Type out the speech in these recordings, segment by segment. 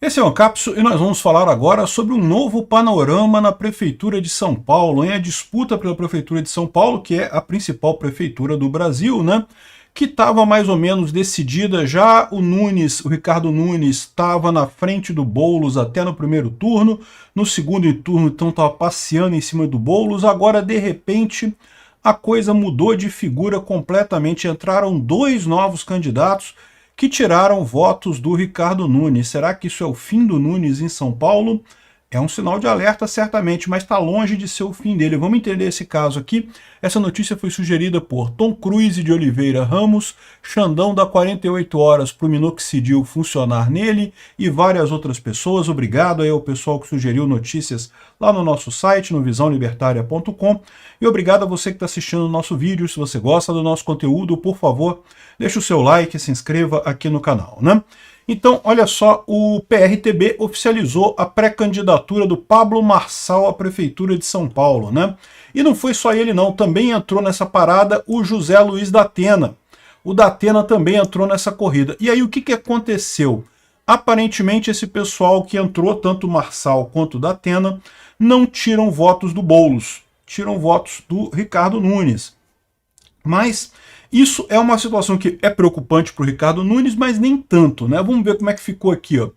Esse é o Ancapso e nós vamos falar agora sobre um novo panorama na Prefeitura de São Paulo, em a disputa pela Prefeitura de São Paulo, que é a principal prefeitura do Brasil, né? Que estava mais ou menos decidida já. O Ricardo Nunes, estava na frente do Boulos até no primeiro turno, no segundo turno então estava passeando em cima do Boulos, agora de repente a coisa mudou de figura completamente, entraram dois novos candidatos que tiraram votos do Ricardo Nunes. Será que isso é o fim do Nunes em São Paulo? É um sinal de alerta, certamente, mas está longe de ser o fim dele. Vamos entender esse caso aqui. Essa notícia foi sugerida por Tom Cruise de Oliveira Ramos, Xandão da 48 horas para o minoxidil funcionar nele e várias outras pessoas. Obrigado aí ao pessoal que sugeriu notícias lá no nosso site, no visãolibertaria.com. E obrigado a você que está assistindo o nosso vídeo. Se você gosta do nosso conteúdo, por favor, deixe o seu like e se inscreva aqui no canal, né? Então, olha só, o PRTB oficializou a pré-candidatura do Pablo Marçal à Prefeitura de São Paulo, né? E não foi só ele não, também entrou nessa parada o José Luiz da Atena. O da Atena também entrou nessa corrida. E aí o que aconteceu? Aparentemente esse pessoal que entrou, tanto o Marçal quanto o da Atena, não tiram votos do Boulos, tiram votos do Ricardo Nunes. Mas isso é uma situação que é preocupante para o Ricardo Nunes, mas nem tanto, né? Vamos ver como é que ficou aqui, ó.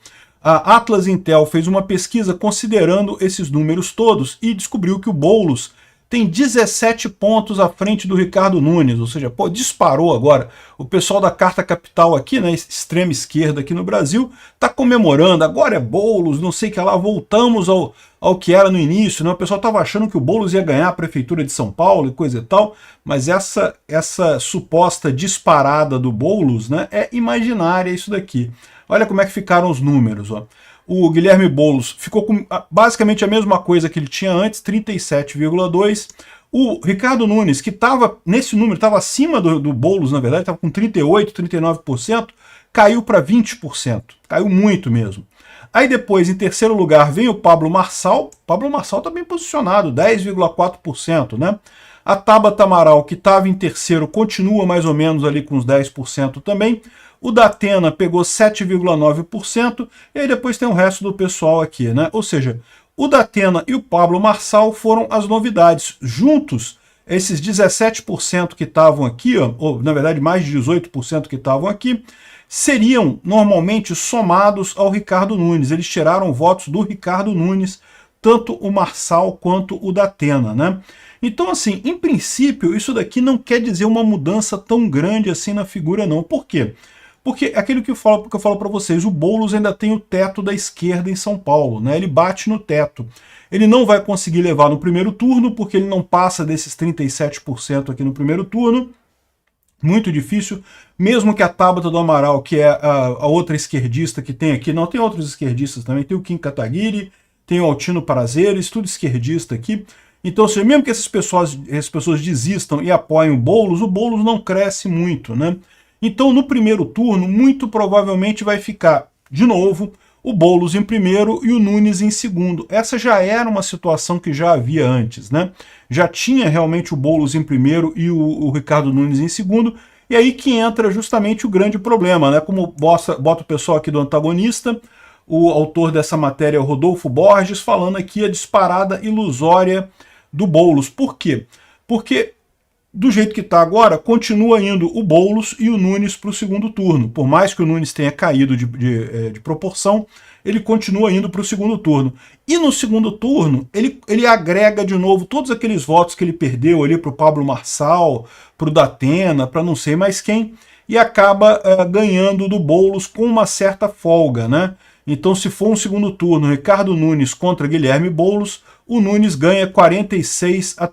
A Atlas Intel fez uma pesquisa considerando esses números todos e descobriu que o Boulos tem 17 pontos à frente do Ricardo Nunes, ou seja, pô, disparou agora. O pessoal da Carta Capital aqui, né, extrema esquerda aqui no Brasil, está comemorando, agora é Boulos, não sei o que lá, voltamos ao que era no início, né? O pessoal estava achando que o Boulos ia ganhar a Prefeitura de São Paulo e coisa e tal, mas essa suposta disparada do Boulos, né, é imaginária isso daqui. Olha como é que ficaram os números, ó. O Guilherme Boulos ficou com basicamente a mesma coisa que ele tinha antes, 37,2%. O Ricardo Nunes, que estava nesse número, estava acima do Boulos, na verdade, estava com 38%, 39%, caiu para 20%. Caiu muito mesmo. Aí depois, em terceiro lugar, vem o Pablo Marçal. Pablo Marçal está bem posicionado, 10,4%, né? A Tabata Amaral, que estava em terceiro, continua mais ou menos ali com uns 10% também. O da Atena pegou 7,9%, e aí depois tem o resto do pessoal aqui, né? Ou seja, o da Atena e o Pablo Marçal foram as novidades. Juntos, esses 17% que estavam aqui, ó, ou na verdade mais de 18% que estavam aqui, seriam normalmente somados ao Ricardo Nunes. Eles tiraram votos do Ricardo Nunes, tanto o Marçal quanto o da Atena, né? Então, assim, em princípio, isso daqui não quer dizer uma mudança tão grande assim na figura, não. Por quê? Porque aquilo que eu falo para vocês, o Boulos ainda tem o teto da esquerda em São Paulo, né? Ele bate no teto. Ele não vai conseguir levar no primeiro turno, porque ele não passa desses 37% aqui no primeiro turno. Muito difícil, mesmo que a Tabata do Amaral, que é a outra esquerdista que tem aqui, não, tem outros esquerdistas também, tem o Kim Kataguiri, tem o Altino Prazeres, tudo esquerdista aqui. Então, assim, mesmo que essas pessoas desistam e apoiem o Boulos não cresce muito, né? Então, no primeiro turno, muito provavelmente vai ficar, de novo, o Boulos em primeiro e o Nunes em segundo. Essa já era uma situação que já havia antes, né? Já tinha realmente o Boulos em primeiro e o Ricardo Nunes em segundo, e aí que entra justamente o grande problema, né? Como bota o pessoal aqui do antagonista, o autor dessa matéria é o Rodolfo Borges, falando aqui a disparada ilusória do Boulos. Por quê? Porque do jeito que está agora, continua indo o Boulos e o Nunes para o segundo turno. Por mais que o Nunes tenha caído de proporção, ele continua indo para o segundo turno. E no segundo turno, ele agrega de novo todos aqueles votos que ele perdeu ali para o Pablo Marçal, para o da Atena, para não sei mais quem, e acaba ganhando do Boulos com uma certa folga, né? Então, se for um segundo turno, Ricardo Nunes contra Guilherme Boulos, o Nunes ganha 46 a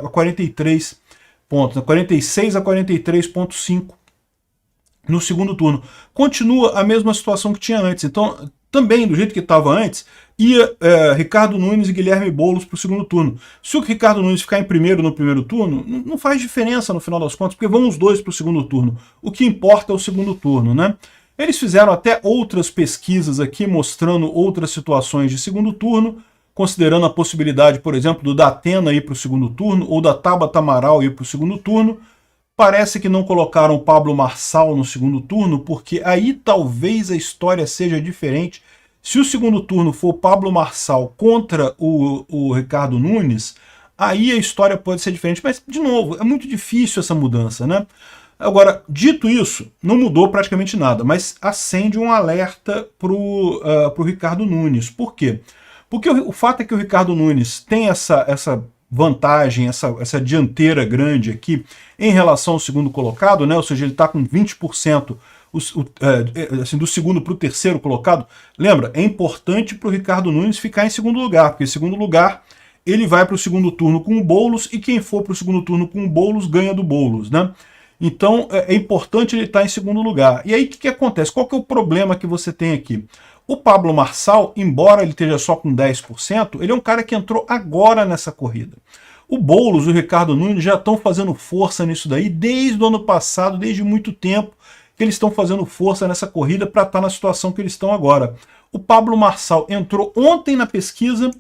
43 pontos, 46 a 43,5 no segundo turno. Continua a mesma situação que tinha antes. Então, também, do jeito que estava antes, ia Ricardo Nunes e Guilherme Boulos para o segundo turno. Se o Ricardo Nunes ficar em primeiro no primeiro turno, não faz diferença no final das contas, porque vão os dois para o segundo turno. O que importa é o segundo turno, né? Eles fizeram até outras pesquisas aqui, mostrando outras situações de segundo turno, considerando a possibilidade, por exemplo, do da Atena ir para o segundo turno, ou da Tabata Amaral ir para o segundo turno. Parece que não colocaram Pablo Marçal no segundo turno, porque aí talvez a história seja diferente. Se o segundo turno for o Pablo Marçal contra o Ricardo Nunes, aí a história pode ser diferente. Mas, de novo, é muito difícil essa mudança, né? Agora, dito isso, não mudou praticamente nada, mas acende um alerta para o Ricardo Nunes. Por quê? Porque o fato é que o Ricardo Nunes tem essa vantagem, essa dianteira grande aqui em relação ao segundo colocado, né? Ou seja, ele está com 20% assim, do segundo para o terceiro colocado. Lembra, é importante para o Ricardo Nunes ficar em segundo lugar, porque em segundo lugar ele vai para o segundo turno com o Boulos, e quem for para o segundo turno com o Boulos ganha do Boulos, né? Então é importante ele estar em segundo lugar. E aí o que acontece? Qual que é o problema que você tem aqui? O Pablo Marçal, embora ele esteja só com 10%, ele é um cara que entrou agora nessa corrida. O Boulos e o Ricardo Nunes já estão fazendo força nisso daí desde o ano passado, desde muito tempo que eles estão fazendo força nessa corrida para estar na situação que eles estão agora. O Pablo Marçal entrou ontem na pesquisa,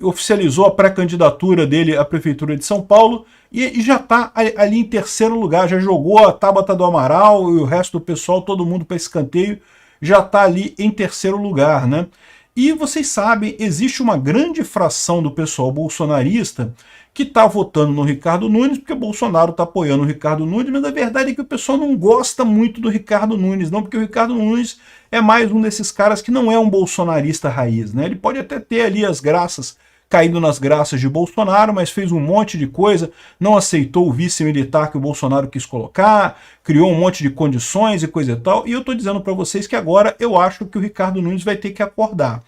oficializou a pré-candidatura dele à Prefeitura de São Paulo e já está ali em terceiro lugar, já jogou a Tabata do Amaral e o resto do pessoal, todo mundo para escanteio, já está ali em terceiro lugar, né? E vocês sabem, existe uma grande fração do pessoal bolsonarista que está votando no Ricardo Nunes, porque o Bolsonaro está apoiando o Ricardo Nunes, mas a verdade é que o pessoal não gosta muito do Ricardo Nunes, não, porque o Ricardo Nunes é mais um desses caras que não é um bolsonarista raiz, né? Ele pode até ter ali as graças, caído nas graças de Bolsonaro, mas fez um monte de coisa, não aceitou o vice militar que o Bolsonaro quis colocar, criou um monte de condições e coisa e tal, e eu estou dizendo para vocês que agora eu acho que o Ricardo Nunes vai ter que acordar.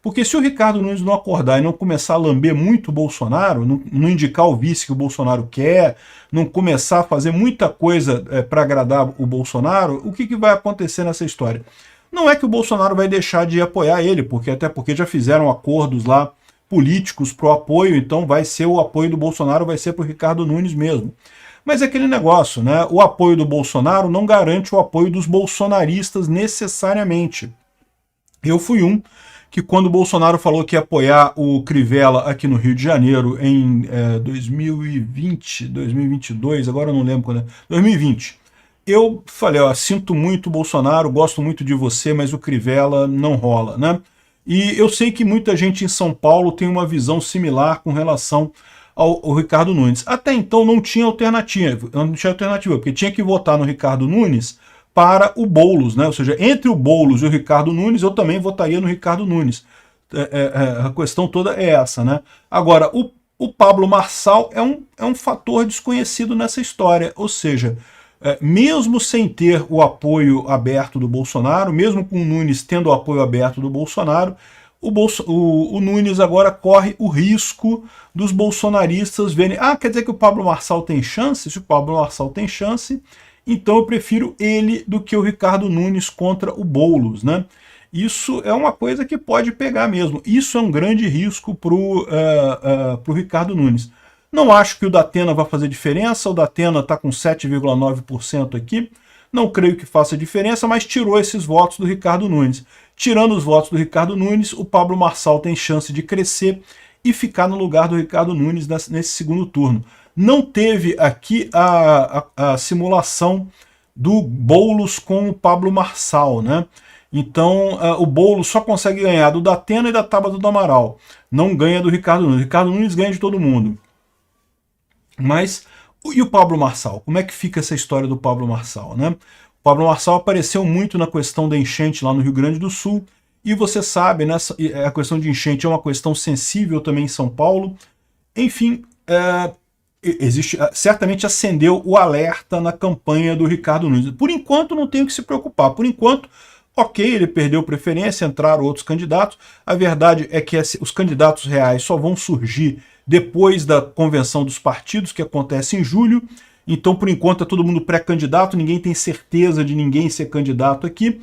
Porque se o Ricardo Nunes não acordar e não começar a lamber muito o Bolsonaro, não indicar o vice que o Bolsonaro quer, não começar a fazer muita coisa para agradar o Bolsonaro, o que vai acontecer nessa história? Não é que o Bolsonaro vai deixar de apoiar ele, até porque já fizeram acordos lá políticos para o apoio, então vai ser o apoio do Bolsonaro, vai ser para o Ricardo Nunes mesmo. Mas é aquele negócio, né? O apoio do Bolsonaro não garante o apoio dos bolsonaristas necessariamente. Eu fui um que, quando o Bolsonaro falou que ia apoiar o Crivella aqui no Rio de Janeiro em 2020, 2022, agora eu não lembro quando é, 2020, eu falei, ó, sinto muito Bolsonaro, gosto muito de você, mas o Crivella não rola, né? E eu sei que muita gente em São Paulo tem uma visão similar com relação ao Ricardo Nunes. Até então não tinha alternativa, porque tinha que votar no Ricardo Nunes para o Boulos, né? Ou seja, entre o Boulos e o Ricardo Nunes, eu também votaria no Ricardo Nunes. A questão toda é essa, né? Agora, o Pablo Marçal é um fator desconhecido nessa história, ou seja, mesmo sem ter o apoio aberto do Bolsonaro, mesmo com o Nunes tendo o apoio aberto do Bolsonaro, o Nunes agora corre o risco dos bolsonaristas verem, quer dizer que o Pablo Marçal tem chance? Se o Pablo Marçal tem chance, então eu prefiro ele do que o Ricardo Nunes contra o Boulos, né? Isso é uma coisa que pode pegar mesmo. Isso é um grande risco para o Ricardo Nunes. Não acho que o Datena vai fazer diferença, o Datena está com 7,9% aqui, não creio que faça diferença, mas tirou esses votos do Ricardo Nunes. Tirando os votos do Ricardo Nunes, o Pablo Marçal tem chance de crescer e ficar no lugar do Ricardo Nunes nesse segundo turno. Não teve aqui a simulação do Boulos com o Pablo Marçal, né? Então o Boulos só consegue ganhar do Datena e da Tabata do Amaral, não ganha do Ricardo Nunes. O Ricardo Nunes ganha de todo mundo. Mas, e o Pablo Marçal? Como é que fica essa história do Pablo Marçal, né? O Pablo Marçal apareceu muito na questão da enchente lá no Rio Grande do Sul, e você sabe, né, a questão de enchente é uma questão sensível também em São Paulo. Enfim, certamente acendeu o alerta na campanha do Ricardo Nunes. Por enquanto não tem o que se preocupar, por enquanto, ok, ele perdeu preferência, entraram outros candidatos, a verdade é que os candidatos reais só vão surgir depois da convenção dos partidos, que acontece em julho. Então, por enquanto, é todo mundo pré-candidato, ninguém tem certeza de ninguém ser candidato aqui,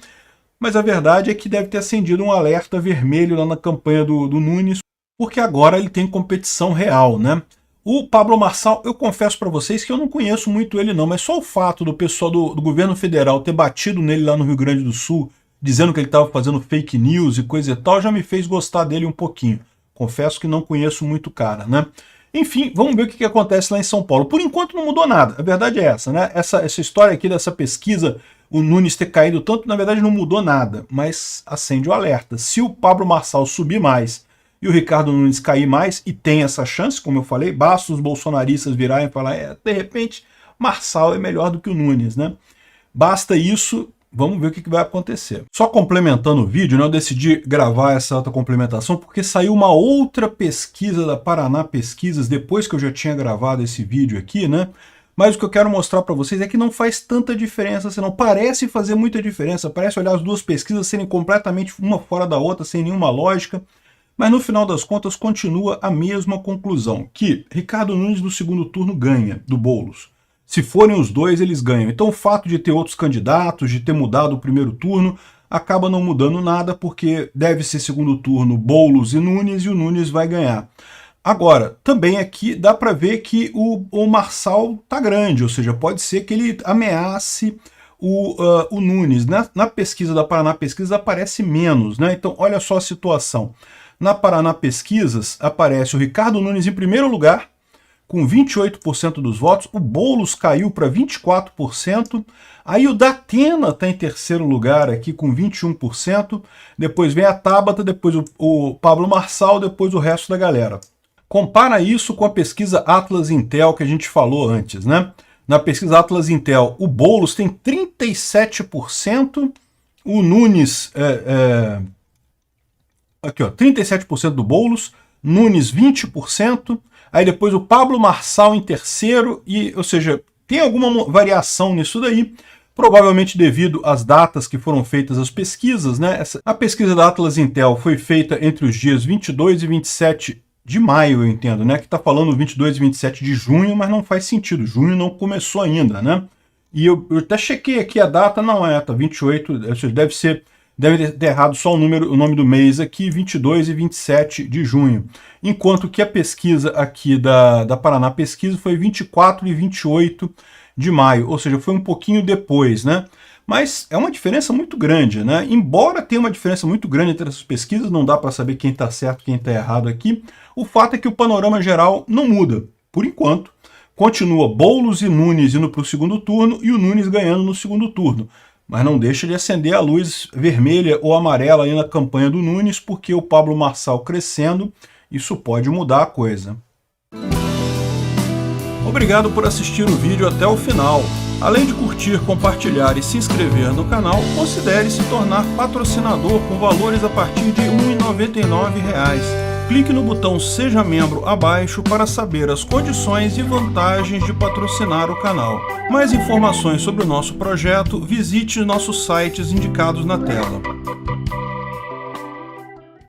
mas a verdade é que deve ter acendido um alerta vermelho lá na campanha do Nunes, porque agora ele tem competição real, né? O Pablo Marçal, eu confesso para vocês que eu não conheço muito ele não, mas só o fato do pessoal do governo federal ter batido nele lá no Rio Grande do Sul, dizendo que ele estava fazendo fake news e coisa e tal, já me fez gostar dele um pouquinho. Confesso que não conheço muito o cara, né? Enfim, vamos ver o que acontece lá em São Paulo. Por enquanto não mudou nada, a verdade é essa, né? Essa história aqui dessa pesquisa, o Nunes ter caído tanto, na verdade não mudou nada, mas acende o alerta. Se o Pablo Marçal subir mais e o Ricardo Nunes cair mais, e tem essa chance, como eu falei, basta os bolsonaristas virarem e falar, de repente, Marçal é melhor do que o Nunes, né? Basta isso, vamos ver o que vai acontecer. Só complementando o vídeo, né, eu decidi gravar essa outra complementação porque saiu uma outra pesquisa da Paraná Pesquisas, depois que eu já tinha gravado esse vídeo aqui, né? Mas o que eu quero mostrar para vocês é que não faz tanta diferença, assim, não parece fazer muita diferença, parece olhar as duas pesquisas serem completamente uma fora da outra, sem nenhuma lógica, mas no final das contas continua a mesma conclusão, que Ricardo Nunes no segundo turno ganha do Boulos. Se forem os dois, eles ganham. Então o fato de ter outros candidatos, de ter mudado o primeiro turno, acaba não mudando nada, porque deve ser segundo turno Boulos e o Nunes vai ganhar. Agora, também aqui dá para ver que o Marçal tá grande, ou seja, pode ser que ele ameace o Nunes. Na pesquisa da Paraná Pesquisas aparece menos, né? Então olha só a situação. Na Paraná Pesquisas aparece o Ricardo Nunes em primeiro lugar, com 28% dos votos, o Boulos caiu para 24%, aí o Datena está em terceiro lugar aqui com 21%, depois vem a Tabata, depois o Pablo Marçal, depois o resto da galera. Compara isso com a pesquisa Atlas Intel que a gente falou antes, né? Na pesquisa Atlas Intel, o Boulos tem 37%, o Nunes, aqui ó, 37% do Boulos, Nunes 20%, aí depois o Pablo Marçal em terceiro, ou seja, tem alguma variação nisso daí, provavelmente devido às datas que foram feitas as pesquisas, né? A pesquisa da Atlas Intel foi feita entre os dias 22 e 27 de maio, eu entendo, né? Que está falando 22 e 27 de junho, mas não faz sentido, junho não começou ainda, né? E eu até chequei aqui a data, não é, tá 28, ou seja, deve ter errado só o nome do mês aqui, 22 e 27 de junho. Enquanto que a pesquisa aqui da Paraná Pesquisa foi 24 e 28 de maio, ou seja, foi um pouquinho depois, né? Mas é uma diferença muito grande, né? Embora tenha uma diferença muito grande entre essas pesquisas, não dá para saber quem está certo e quem está errado aqui, o fato é que o panorama geral não muda, por enquanto. Continua Boulos e Nunes indo para o segundo turno e o Nunes ganhando no segundo turno. Mas não deixa de acender a luz vermelha ou amarela aí na campanha do Nunes, porque o Pablo Marçal crescendo, isso pode mudar a coisa. Obrigado por assistir o vídeo até o final. Além de curtir, compartilhar e se inscrever no canal, considere se tornar patrocinador com valores a partir de R$ 1,99. Clique no botão Seja Membro abaixo para saber as condições e vantagens de patrocinar o canal. Mais informações sobre o nosso projeto, visite nossos sites indicados na tela.